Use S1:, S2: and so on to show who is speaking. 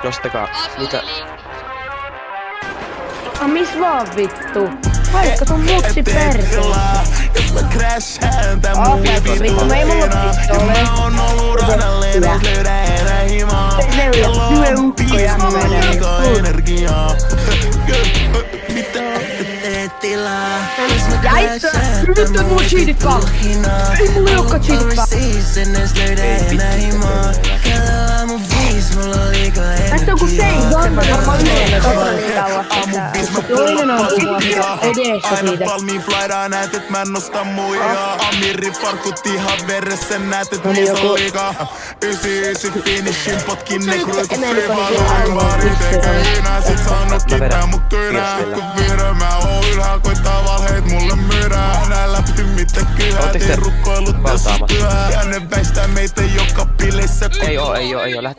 S1: Nostakaa. Mitä?
S2: Miss vaan vittu? Vaikka sun mutsi perseellä. Okei, vittu, no ei mulla pistoole. Ne on ukkoja menee. Jäittö! Nyt on mun cheatikkaa! Ei mulla ei ookaan cheatikkaa! Tästä on ku tein, varmaan yhdellä toinen on kuvassa edessä siitä.
S3: Valmiin flydaa, näet et mä en nosta muijaa. Amirin farkut ihan veressä, näet et mies on liikaa. 99 finishin potkin ne kruikut freeballoin. Varit eikä enää sit saanut kittää mut kynää. Kun virö mä oon ylhää, koittaa valheet mulle myydää. Nää läpi mitä kyhää, teen rukkoilut tässä tyhää. Ja ne väistää meitä joka bileissä.
S1: Ei oo, lähtekää.